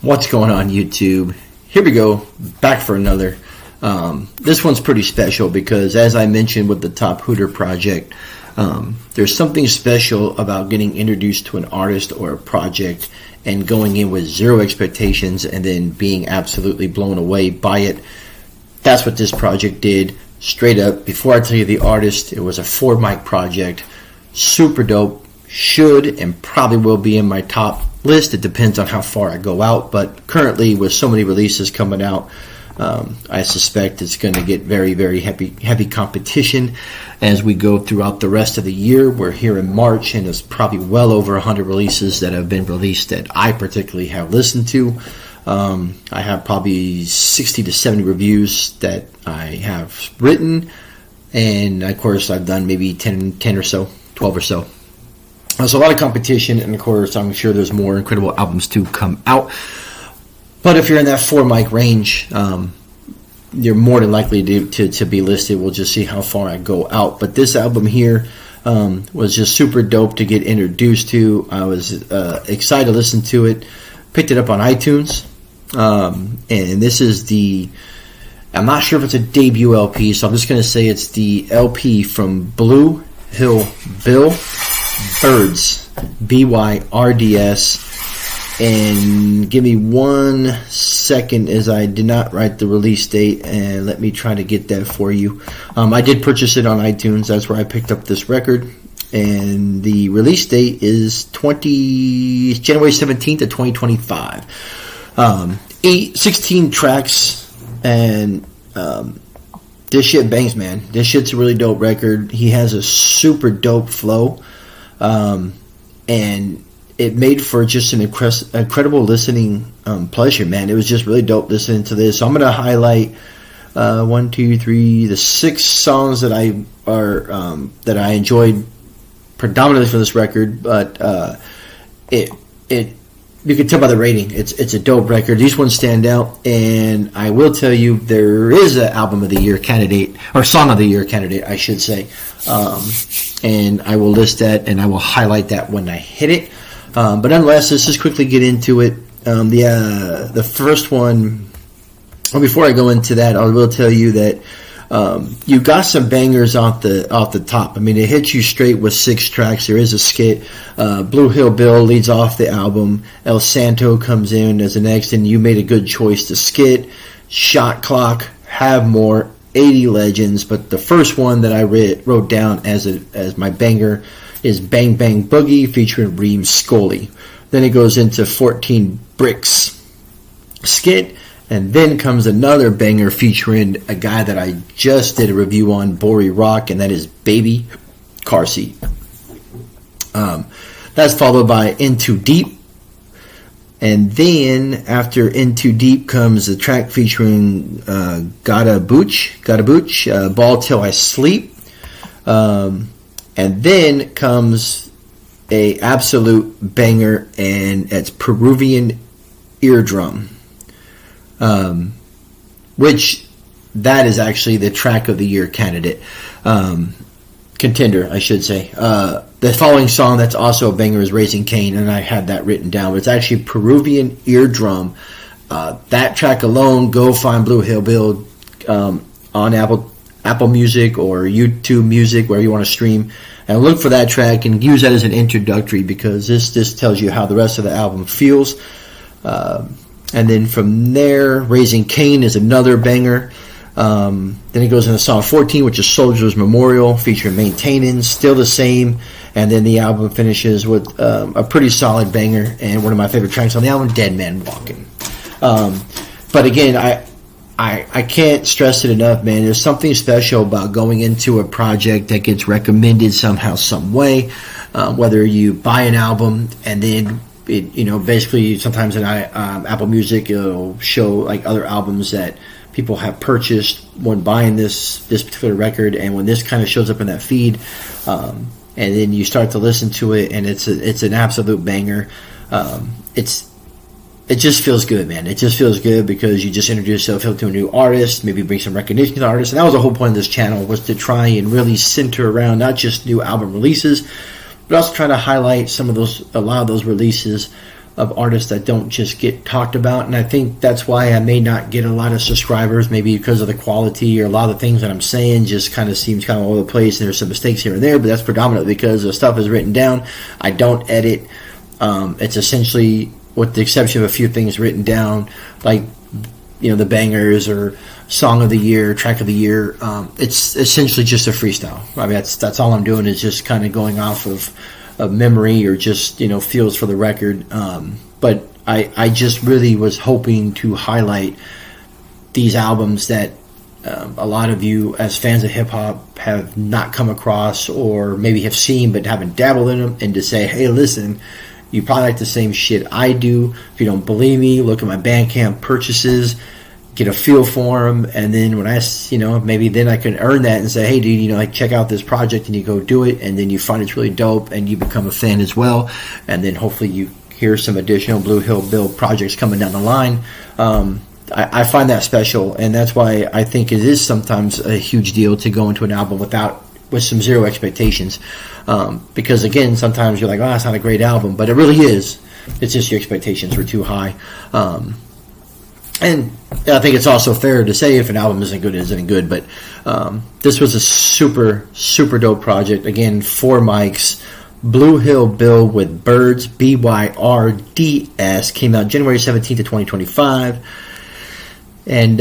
What's going on, YouTube? Here we go, back for another. This one's pretty special because, as I mentioned with the Top Hooter project, there's something special about getting introduced to an artist or a project and going in with zero expectations and then being absolutely blown away by it. That's what this project did, straight up. Before I tell you the artist, it was a 4-mic project, super dope. Should and probably will be in my top list. It depends on how far I go out, but currently with so many releases coming out, I suspect it's going to get very, very heavy competition as we go throughout the rest of the year. We're here in March, and there's probably well over 100 releases that have been released that I particularly have listened to. I have probably 60 to 70 reviews that I have written, and of course I've done maybe 10 or so, 12 or so. There's a lot of competition, and of course I'm sure there's more incredible albums to come out. But if you're in that 4-mic range, you're more than likely to be listed. We'll just see how far I go out. But this album here was just super dope to get introduced to. I was excited to listen to it. Picked it up on iTunes. And this is I'm not sure if it's a debut LP, so I'm just going to say it's the LP from bluehillbill, Byrds, Byrds. And give me 1 second, as I did not write the release date, and let me try to get that for you. I did purchase it on iTunes. That's where I picked up this record, and the release date is January 17th of 2025. 16 tracks, and this shit bangs, man. This shit's a really dope record. He has a super dope flow, and it made for just an incredible listening pleasure, man. It was just really dope listening to this. So I'm going to highlight the 6 songs that I enjoyed predominantly from this record. But you can tell by the rating, it's a dope record. These ones stand out, and I will tell you there is an album of the year candidate, or song of the year candidate, I should say. And I will list that, and I will highlight that when I hit it. But nonetheless, let's just quickly get into it. The first one, well, before I go into that, I will tell you that you got some bangers off the top. I mean, it hits you straight with 6 tracks. There is a skit. Blue Hill Bill leads off the album. El Santo comes in as the next, and you made a good choice to skit. Shot Clock, Have More, 80 Legends. But the first one that I wrote down as my banger is Bang Bang Boogie featuring Reem Scully. Then it goes into 14 Bricks skit, and then comes another banger featuring a guy that I just did a review on, Bory Rock, and that is Baby Car Seat. That's followed by Into Deep, and then after Into Deep comes the track featuring Gotta Booch, Ball Till I Sleep. And then comes a absolute banger, and it's Peruvian Eardrum, which that is actually the track of the year candidate, contender, I should say. The following song that's also a banger is Raising Cain, and I had that written down, but it's actually Peruvian Eardrum. That track alone, go find Blue Hill Bill on Apple Music or YouTube Music, wherever you want to stream, and look for that track and use that as an introductory, because this tells you how the rest of the album feels. And then from there, Raising Cain is another banger. Then it goes into song 14, which is Soldier's Memorial, featuring Maintaining, still the same. And then the album finishes with a pretty solid banger, and one of my favorite tracks on the album, Dead Man Walking. But again, I can't stress it enough, man. There's something special about going into a project that gets recommended somehow, some way. Whether you buy an album and then basically sometimes in Apple Music it'll show like other albums that people have purchased when buying this particular record, and when this kind of shows up in that feed, and then you start to listen to it, and it's an absolute banger. It just feels good, man. It just feels good because you just introduce yourself to a new artist, maybe bring some recognition to the artist. And that was the whole point of this channel, was to try and really center around not just new album releases, but also try to highlight a lot of those releases of artists that don't just get talked about, and I think that's why I may not get a lot of subscribers, maybe because of the quality, or a lot of the things that I'm saying just kind of seems kind of all over the place, and there's some mistakes here and there, but that's predominantly because the stuff is written down. I don't edit. It's essentially, with the exception of a few things written down, like, you know, the bangers or song of the year, track of the year, it's essentially just a freestyle. I mean, that's all I'm doing, is just kind of going off of memory, or just, you know, feels for the record. But I just really was hoping to highlight these albums that a lot of you as fans of hip hop have not come across, or maybe have seen but haven't dabbled in them, and to say, hey, listen, you probably like the same shit I do. If you don't believe me, look at my Bandcamp purchases, get a feel for them, and then when I, you know, maybe then I can earn that and say, hey, dude, you know, like, check out this project, and you go do it, and then you find it's really dope, and you become a fan as well, and then hopefully you hear some additional Blue Hill Bill projects coming down the line. I find that special, and that's why I think it is sometimes a huge deal to go into an album with some zero expectations, because again, sometimes you're like, oh, that's not a great album, but it really is. It's just your expectations were too high. And I think it's also fair to say if an album isn't good, it isn't good. But this was a super, super dope project. Again, 4 mics. Blue Hill Bill with Byrds, Byrds, came out January 17th of 2025. And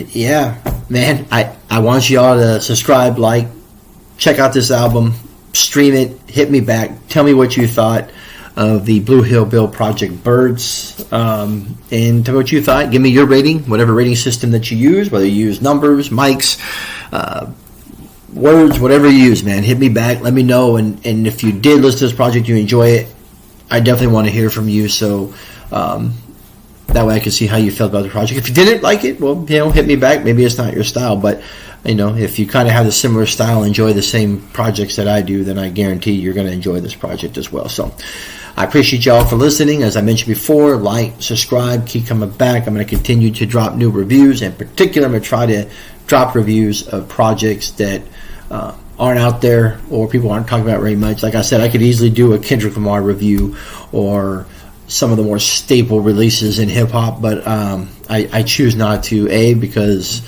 yeah, man, I want you all to subscribe, like, check out this album, stream it, hit me back, tell me what you thought of the Blue Hill Bill project, Byrds, and tell me what you thought. Give me your rating, whatever rating system that you use, whether you use numbers, mics, words, whatever you use, man. Hit me back, let me know, and if you did listen to this project, you enjoy it, I definitely want to hear from you, so that way I can see how you felt about the project. If you didn't like it, well, you know, hit me back. Maybe it's not your style, but, you know, if you kind of have a similar style, enjoy the same projects that I do, then I guarantee you're going to enjoy this project as well. So I appreciate y'all for listening. As I mentioned before, like, subscribe, keep coming back. I'm going to continue to drop new reviews. In particular, I'm going to try to drop reviews of projects that aren't out there, or people aren't talking about very much. Like I said, I could easily do a Kendrick Lamar review, or some of the more staple releases in hip-hop, but I choose not to, because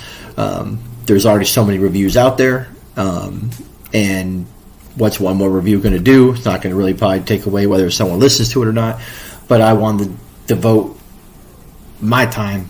there's already so many reviews out there, and what's one more review going to do? It's not going to really probably take away whether someone listens to it or not, but I want to devote my time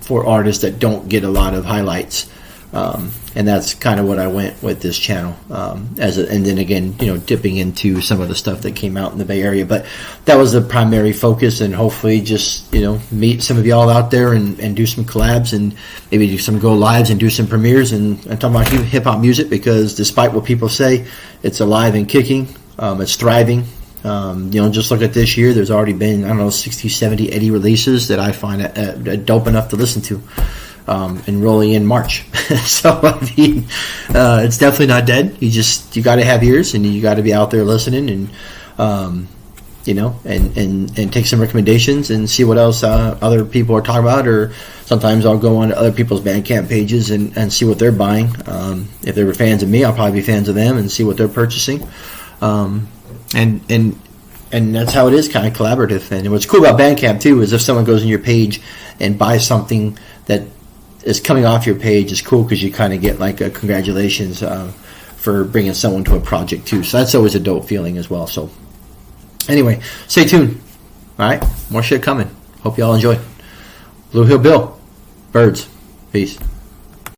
for artists that don't get a lot of highlights, and that's kind of what I went with this channel, and then again, you know, dipping into some of the stuff that came out in the Bay Area, but that was the primary focus, and hopefully just, you know, meet some of y'all out there and do some collabs, and maybe do some go lives and do some premieres and talk about hip hop music, because despite what people say, it's alive and kicking, it's thriving. You know, just look at this year, there's already been, I don't know, 60, 70, 80 releases that I find dope enough to listen to. And rolling in March. So, I mean, it's definitely not dead. You got to have ears, and you got to be out there listening, and, you know, and take some recommendations and see what else other people are talking about, or sometimes I'll go on to other people's Bandcamp pages and see what they're buying. If they were fans of me, I'll probably be fans of them and see what they're purchasing. And that's how it is, kind of collaborative. And what's cool about Bandcamp, too, is if someone goes on your page and buys something that is coming off your page, is cool, because you kind of get like a congratulations for bringing someone to a project too. So that's always a dope feeling as well. So anyway, stay tuned. All right, more shit coming. Hope y'all enjoy. Blue Hill Bill, Byrds, peace.